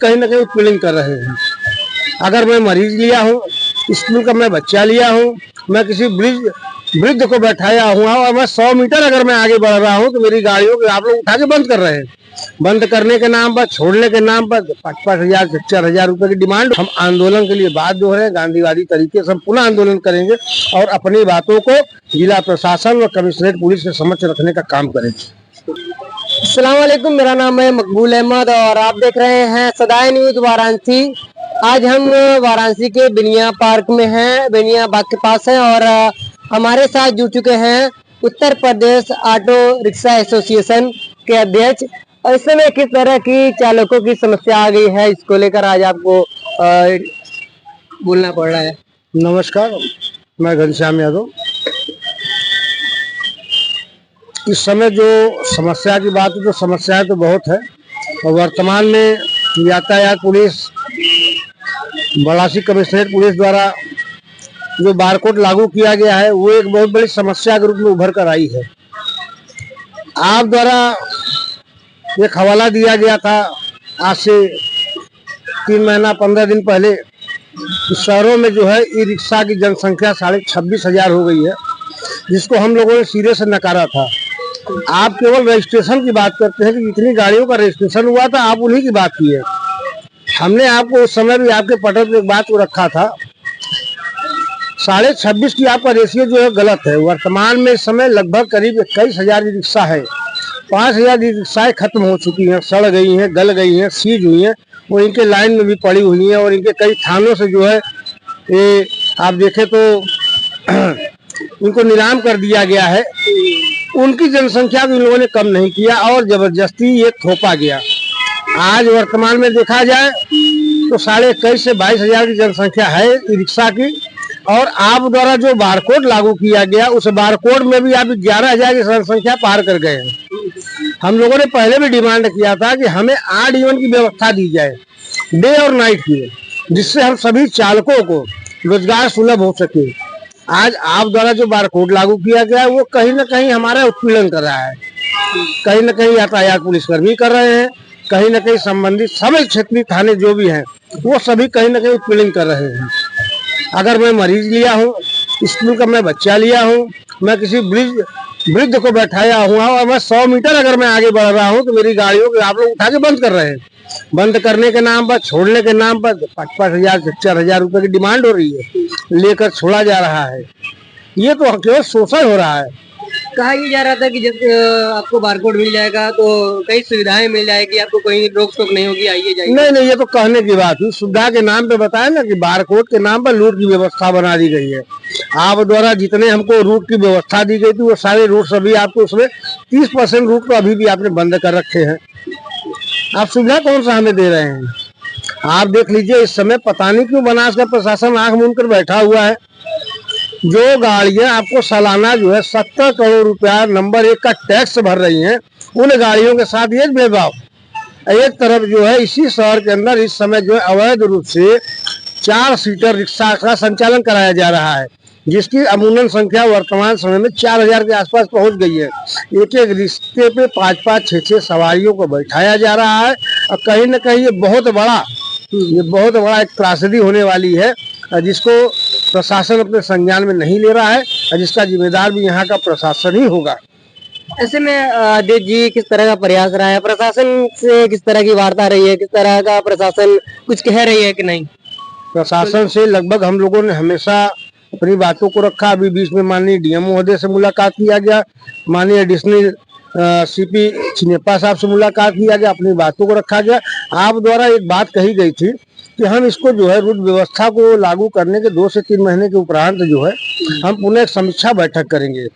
कहीं ना कहीं उत्पीड़न कर रहे हैं। अगर मैं मरीज लिया हूँ, स्कूल का मैं बच्चा लिया हूँ, मैं किसी वृद्ध को बैठाया हुआ और मैं 100 मीटर अगर मैं आगे बढ़ रहा हूँ तो मेरी गाड़ियों को आप लोग उठा के बंद कर रहे हैं। बंद करने के नाम पर, छोड़ने के नाम पर 5,000 4,000 रुपए की डिमांड। हम आंदोलन के लिए बाध्य हो रहे हैं। गांधीवादी तरीके से हम पुनः आंदोलन करेंगे और अपनी बातों को जिला प्रशासन और कमिश्नरेट पुलिस के समक्ष रखने का काम करेंगे। अस्सलाम वालेकुम, मेरा नाम है मकबूल अहमद और आप देख रहे हैं सदाए न्यूज वाराणसी। आज हम वाराणसी के बिनिया पार्क में हैं, बिनिया बाग के पास हैं और हमारे साथ जुड़ चुके हैं Uttar Pradesh auto rickshaw association के अध्यक्ष। और इस समय किस तरह की चालकों की समस्या आ गई है, इसको लेकर आज आपको बोलना पड़ रहा है। नमस्कार, मैं घनश्याम यादव। इस समय जो समस्या की बात है तो समस्याएं तो बहुत है और वर्तमान में यातायात पुलिस, बड़ासी कमिश्नरेट पुलिस द्वारा जो बारकोड लागू किया गया है वो एक बहुत बड़ी समस्या के रूप में उभर कर आई है। आप द्वारा एक हवाला दिया गया था आज से 3 महीना 15 दिन पहले, शहरों में जो है ई रिक्शा की जनसंख्या 26,500 हो गई है, जिसको हम लोगों ने सिरे से नकारा था। आप केवल रजिस्ट्रेशन की बात करते हैं कि जितनी गाड़ियों का रजिस्ट्रेशन हुआ था आप उन्हीं की बात की है। हमने आपको उस समय भी आपके पटल पर एक बात को रखा था, 26.5 की आपका रेशियो जो है गलत है। वर्तमान में इस समय लगभग करीब 21,000 ई रिक्शा है। 5,000 ई रिक्शाएं खत्म हो चुकी हैं, सड़ गई हैं, गल गई हैं, सीज हुई हैं और इनके लाइन में भी पड़ी हुई हैं और इनके कई थानों से जो है ये आप देखें तो इनको नीलाम कर दिया गया है। उनकी जनसंख्या को इन लोगों ने कम नहीं किया और जबरदस्ती ये थोपा गया। आज वर्तमान में देखा जाए तो 21,500 से 22,000 की जनसंख्या है ई रिक्शा की और आप द्वारा जो बारकोड लागू किया गया उस बारकोड में भी आप 11,000 की जनसंख्या पार कर गए हैं। हम लोगों ने पहले भी डिमांड किया था कि हमें आड इवन की व्यवस्था दी जाए, डे और नाइट की, जिससे हम सभी चालकों को रोजगार सुलभ हो सके। आज आप द्वारा जो बारकोड लागू किया गया है वो कहीं ना कहीं हमारा उत्पीड़न कर रहा है। कहीं ना कहीं यातायात पुलिसकर्मी कर रहे हैं, कहीं ना कहीं संबंधित सभी क्षेत्रीय थाने जो भी हैं वो सभी कहीं ना कहीं उत्पीड़न कर रहे हैं। अगर मैं मरीज लिया हूँ, स्कूल का मैं बच्चा लिया हूँ, मैं किसी वृद्ध को बैठाया हुआ और मैं 100 मीटर अगर मैं आगे बढ़ रहा हूँ तो मेरी गाड़ियों को आप लोग उठा के बंद कर रहे हैं। बंद करने के नाम पर, छोड़ने के नाम पर 5,000 4,000 रुपए की डिमांड हो रही है, लेकर छोड़ा जा रहा है। ये तो केवल शोषण हो रहा है। कहा यह जा रहा था कि जब आपको बारकोड मिल जाएगा तो कई सुविधाएं मिल जाएगी, आपको कोई रोक टोक नहीं होगी, आइए जाइए। नहीं, ये तो कहने की बात हुई। सुविधा के नाम पे बताया ना कि बारकोड के नाम पर लूट की व्यवस्था बना दी गई है। आप द्वारा जितने हमको रूट की व्यवस्था दी गई थी वो सारे रूट सभी आपको उसमें 30% रूट तो अभी भी आपने बंद कर रखे हैं। आप सुविधा कौन सा हमें दे रहे हैं? आप देख लीजिए, इस समय पता नहीं क्यों बनास का प्रशासन आंख मूंद कर बैठा हुआ है। जो गाड़ियां आपको सालाना जो है 70 करोड़ रुपया नंबर 1 का टैक्स भर रही हैं, उन गाड़ियों के साथ ये भेदभाव। एक तरफ जो है इसी शहर के अंदर इस समय जो है अवैध रूप से 4 सीटर रिक्शा का संचालन कराया जा रहा है, जिसकी अमूमन संख्या वर्तमान समय में 4,000 के आसपास पहुंच गई है। एक एक रिश्ते पे 5-5 6-6 सवारियों को बैठाया जा रहा है और कहीं ना कहीं ये बहुत बड़ा एक त्रासदी होने वाली है, जिसको प्रशासन अपने संज्ञान में नहीं ले रहा है और जिसका जिम्मेदार भी यहाँ का प्रशासन ही होगा। ऐसे में अध्यक्ष जी किस तरह का प्रयास रहा है, प्रशासन से किस तरह की वार्ता रही है, किस तरह का प्रशासन कुछ कह रही है कि नहीं? प्रशासन से लगभग हम लोगों ने हमेशा अपनी बातों को रखा। अभी बीच में माननीय डीएम महोदय से मुलाकात किया गया, माननीय एडिशनल सीपी चिनेपा साहब से मुलाकात किया गया, अपनी बातों को रखा गया। आप द्वारा एक बात कही गई थी कि हम इसको जो है रूट व्यवस्था को लागू करने के 2 से 3 महीने के उपरांत जो है हम पुनः एक समीक्षा बैठक करेंगे।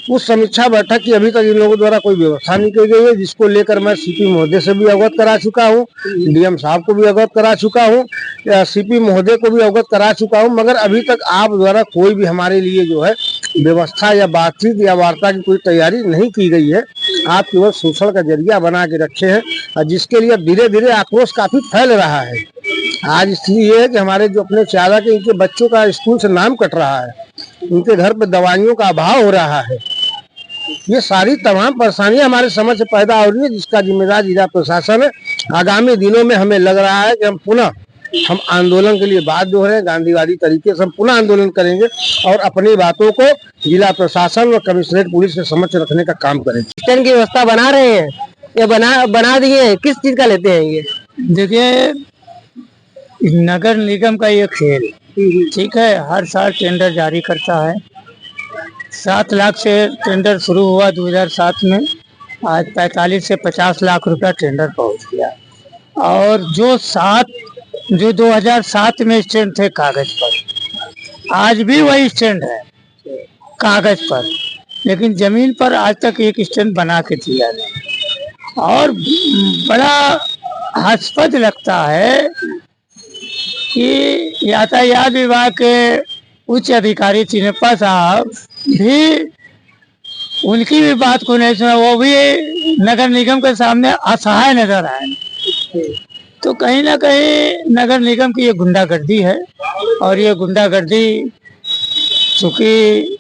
उस समीक्षा बैठक की अभी तक इन लोगों द्वारा कोई व्यवस्था नहीं की गई है, जिसको लेकर मैं सीपी महोदय से भी अवगत करा चुका हूँ, डीएम साहब को भी अवगत करा चुका हूँ, सीपी महोदय को भी अवगत करा चुका हूँ, मगर अभी तक आप द्वारा कोई भी हमारे लिए जो है व्यवस्था या बातचीत या वार्ता की कोई तैयारी नहीं की गई है। आप केवल शोषण का जरिया बना के रखे हैं और जिसके लिए धीरे धीरे आक्रोश काफी फैल रहा है। आज इसलिए है कि हमारे जो अपने चालक है, इनके बच्चों का स्कूल से नाम कट रहा है, उनके घर पर दवाइयों का अभाव हो रहा है। ये सारी तमाम परेशानियां हमारे समझ से पैदा हो रही है, जिसका जिम्मेदार जिला प्रशासन है। आगामी दिनों में हमें लग रहा है कि हम आंदोलन के लिए बाध्य हो रहे हैं। गांधीवादी तरीके से हम पुनः आंदोलन करेंगे और अपनी बातों को जिला प्रशासन और कमिश्नरेट पुलिस के समक्ष रखने का काम करेंगे। स्टैंड की व्यवस्था बना रहे हैं या बना दिए हैं? किस चीज का लेते हैं ये? देखिए, नगर निगम का ये खेल ठीक है, हर साल टेंडर जारी करता है। 7 लाख से टेंडर शुरू हुआ 2007 में, आज 45 से 50 लाख रुपया टेंडर पहुंच गया। और जो 2007 में स्टैंड थे कागज पर, आज भी वही स्टैंड है कागज पर, लेकिन जमीन पर आज तक एक स्टैंड बना के दिया नहीं। और बड़ा हास्यास्पद लगता है कि यातायात विभाग के उच्च अधिकारी चिन्नप्पा साहब भी, उनकी भी बात को नहीं सुना, वो भी नगर निगम के सामने असहाय नजर आए। तो कहीं ना कहीं नगर निगम की ये गुंडागर्दी है, और ये गुंडागर्दी चूंकि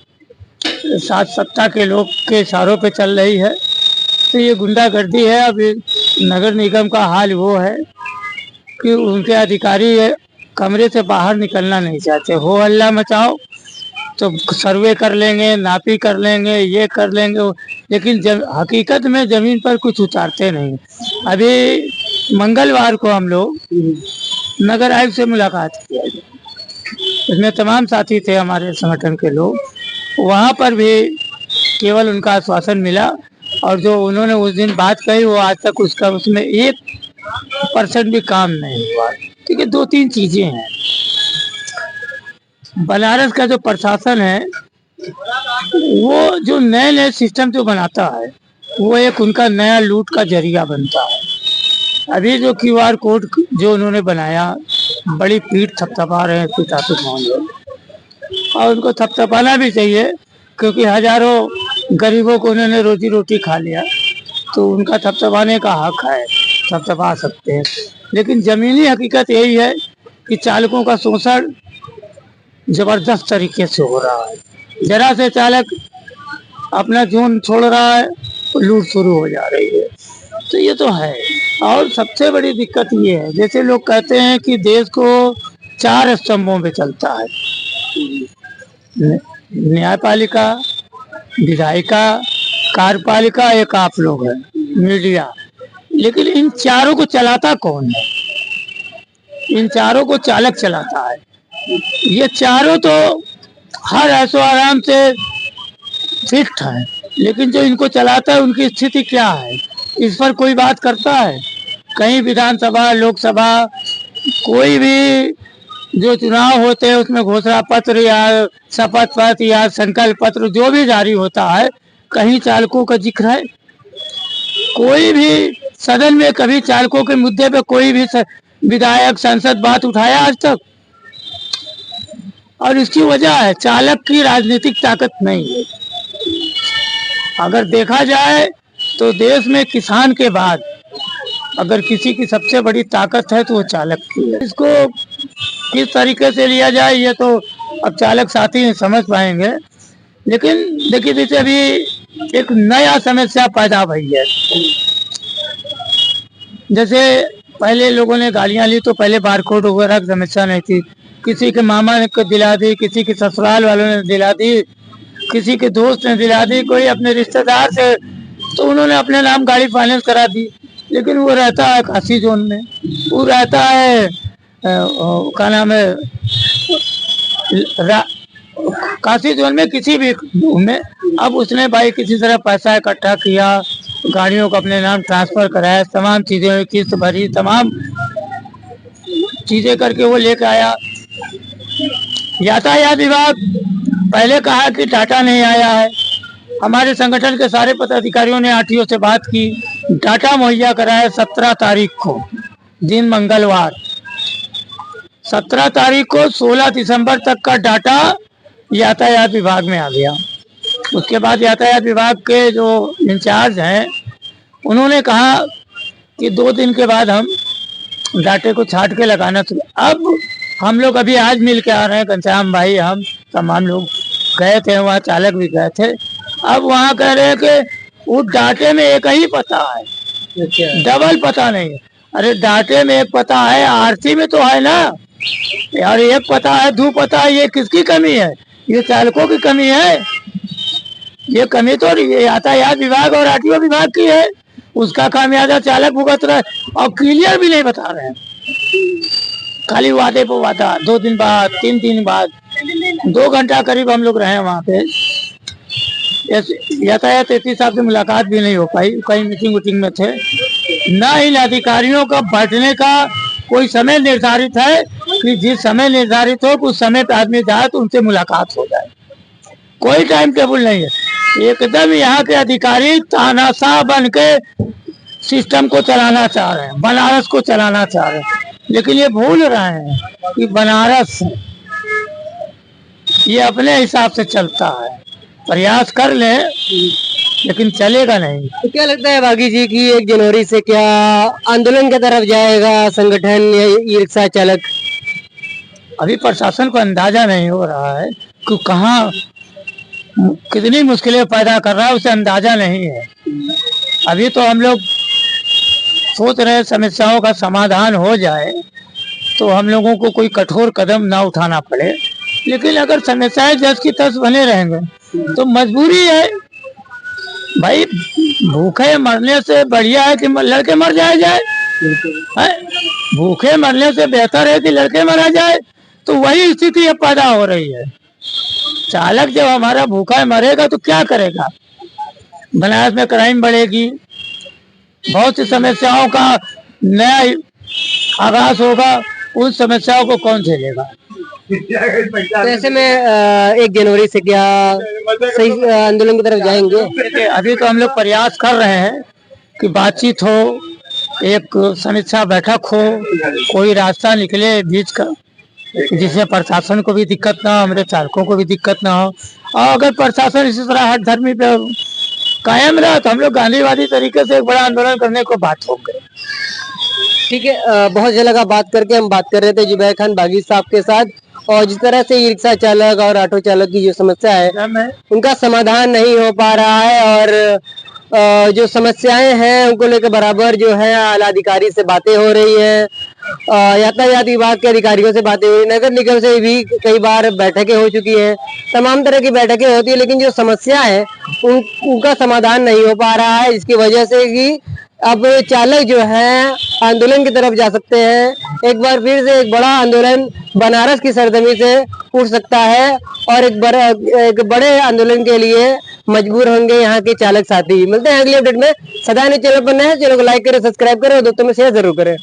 साथ सत्ता के लोग के इशारों पे चल रही है, तो ये गुंडागर्दी है। अब नगर निगम का हाल वो है कि उनके अधिकारी कमरे से बाहर निकलना नहीं चाहते। हो हल्ला मचाओ तो सर्वे कर लेंगे, नापी कर लेंगे, ये कर लेंगे, लेकिन हकीकत में जमीन पर कुछ उतारते नहीं। अभी मंगलवार को हम लोग नगर आयुक्त से मुलाकात किया, इसमें तमाम साथी थे हमारे संगठन के लोग। वहाँ पर भी केवल उनका आश्वासन मिला, और जो उन्होंने उस दिन बात कही वो आज तक उसमें 1% भी काम नहीं हुआ। ठीक है, 2-3 चीजें हैं। बनारस का जो प्रशासन है, वो जो नए नए सिस्टम जो बनाता है, वो एक उनका नया लूट का जरिया बनता है। अभी जो QR कोड जो उन्होंने बनाया, बड़ी पीठ थपथपा रहे हैं पीठासीन महोदय, और उनको थपथपाना भी चाहिए, क्योंकि हजारों गरीबों को उन्होंने रोजी रोटी खा लिया, तो उनका थपथपाने का हक है, थपथपा सकते हैं। लेकिन जमीनी हकीकत यही है कि चालकों का शोषण जबरदस्त तरीके से हो रहा है। जरा से चालक अपना जोन छोड़ रहा है तो लूट शुरू हो जा रही है। तो ये तो है। और सबसे बड़ी दिक्कत ये है, जैसे लोग कहते हैं कि देश को 4 स्तंभों पे चलता है, न्यायपालिका, विधायिका, कार्यपालिका, एक आप लोग हैं मीडिया। लेकिन इन चारों को चलाता कौन है? इन चारों को चालक चलाता है। ये चारों तो हर ऐशो आराम से फिट है, लेकिन जो इनको चलाता है उनकी स्थिति क्या है, इस पर कोई बात करता है? कहीं विधानसभा, लोकसभा, कोई भी जो चुनाव होते हैं उसमें घोषणा पत्र या शपथ पत्र या संकल्प पत्र जो भी जारी होता है, कहीं चालकों का जिक्र है? कोई भी सदन में कभी चालकों के मुद्दे पे कोई भी विधायक, सांसद बात उठाया आज तक? और इसकी वजह है चालक की राजनीतिक ताकत नहीं है। अगर देखा जाए तो देश में किसान के बाद अगर किसी की सबसे बड़ी ताकत है तो वो चालक की है। इसको किस तरीके से लिया जाए ये तो अब चालक साथी समझ पाएंगे। लेकिन देखिए, जैसे अभी एक नया समस्या पैदा हुई है। जैसे पहले लोगों ने गालियां ली तो पहले बारकोड वगैरह की समस्या नहीं थी, किसी के मामा ने दिला दी, किसी के ससुराल वालों ने दिला दी, किसी के दोस्त ने दिला दी, कोई अपने रिश्तेदार से, तो उन्होंने अपने नाम गाड़ी फाइनेंस करा दी। लेकिन वो रहता है काशी जोन में, वो रहता है क्या नाम है, काशी जोन में, किसी भी में। अब उसने भाई किसी तरह पैसा इकट्ठा किया, गाड़ियों को अपने नाम ट्रांसफर कराया, तमाम चीजें किस्त भरी, तमाम चीजें करके वो लेकर आया। यातायात विभाग पहले कहा कि डाटा नहीं आया है। हमारे संगठन के सारे पदाधिकारियों ने आरटीओ से बात की, डाटा मुहैया कराया 17 तारीख को, दिन मंगलवार। 17 तारीख को 16 दिसंबर तक का डाटा यातायात विभाग में आ गया। उसके बाद यातायात विभाग के जो इंचार्ज हैं उन्होंने कहा कि 2 दिन के बाद हम डाटे को छाट के लगाना शुरू। अब हम लोग अभी आज मिल के आ रहे हैं, घनश्याम भाई, हम तमाम लोग गए थे वहाँ, चालक भी गए थे। अब वहाँ कह रहे हैं कि उस डाटे में एक ही पता है, डबल पता नहीं है। अरे डाटे में एक पता है, आरसी में तो है ना यार, एक पता है, दो पता है, ये किसकी कमी है? ये चालकों की कमी है। ये कमी तो यातायात विभाग और आरटीओ विभाग की है, उसका खामियाजा चालक भुगत रहा है और क्लियर भी नहीं बता रहे हैं, खाली वादे पे वादा। 2 दिन बाद, 3 दिन बाद, 2 घंटा करीब हम लोग रहे वहाँ पे। यातायात एसपी साहब से मुलाकात भी नहीं हो पाई, कहीं मीटिंग वूटिंग में थे। न इन अधिकारियों का बैठने का कोई समय निर्धारित है कि जिस समय निर्धारित हो उस समय पे आदमी जाए तो उनसे मुलाकात हो जाए, कोई टाइम टेबल नहीं है। एकदम यहाँ के अधिकारी तानाशाह बन के सिस्टम को चलाना चाह रहे हैं, बनारस को चलाना चाह रहे हैं, लेकिन ये भूल रहे हैं कि बनारस ये अपने हिसाब से चलता है। प्रयास कर ले लेकिन चलेगा नहीं। तो क्या लगता है बागी जी की 1 जनवरी से क्या आंदोलन की तरफ जाएगा संगठन या ई रिक्शा चालक? अभी प्रशासन को अंदाजा नहीं हो रहा है कि कहाँ कितनी मुश्किलें पैदा कर रहा है, उसे अंदाजा नहीं है। अभी तो हम लोग सोच रहे समस्याओं का समाधान हो जाए तो हम लोगों को कोई कठोर कदम ना उठाना पड़े, लेकिन अगर समस्याएं जस की तस बने रहेंगे तो मजबूरी है भाई। भूखे मरने से बढ़िया है कि लड़के मर जाए है? भूखे मरने से बेहतर है कि लड़के मरा जाए। तो वही स्थिति अब पैदा हो रही है। चालक जब हमारा भूखा मरेगा तो क्या करेगा? बनारस में क्राइम बढ़ेगी, बहुत सी समस्याओं का नया आगाज होगा, उन समस्याओं को कौन झेलेगा? तो ऐसे में 1 जनवरी से क्या सही आंदोलन की तरफ जाएंगे? देखिए अभी तो हम लोग प्रयास कर रहे हैं कि बातचीत हो, एक समीक्षा बैठक हो, कोई रास्ता निकले बीच का, जिससे प्रशासन को भी दिक्कत ना हो, हमारे चालकों को भी दिक्कत ना हो। और अगर प्रशासन इसी तरह हट धर्मी पे कायम रहा तो हम लोग गांधीवादी तरीके से एक बड़ा आंदोलन करने को बात होंगे। ठीक है, बहुत अच्छा लगा बात करके। हम बात कर रहे थे जुबैर खान बागी साहब के साथ, और जिस तरह से ई रिक्शा चालक और ऑटो चालक की जो समस्या है उनका समाधान नहीं हो पा रहा है, और जो समस्याएं हैं उनको लेकर बराबर जो है आला अधिकारी से बातें हो रही है, यातायात विभाग के अधिकारियों से बातें हो रही, नगर निगम से भी कई बार बैठकें हो चुकी हैं, तमाम तरह की बैठकें होती है, लेकिन जो समस्या है उनका समाधान नहीं हो पा रहा है, जिसकी वजह से कि अब चालक जो है आंदोलन की तरफ जा सकते हैं। एक बार फिर से एक बड़ा आंदोलन बनारस की सरजमी से उठ सकता है, और एक बड़े आंदोलन के लिए मजबूर होंगे यहाँ के चालक साथी। मिलते हैं अगले अपडेट में। सदा न्यूज़ चैनल पर नए, चैनल को लाइक करें, सब्सक्राइब करें और दोस्तों में शेयर जरूर करें।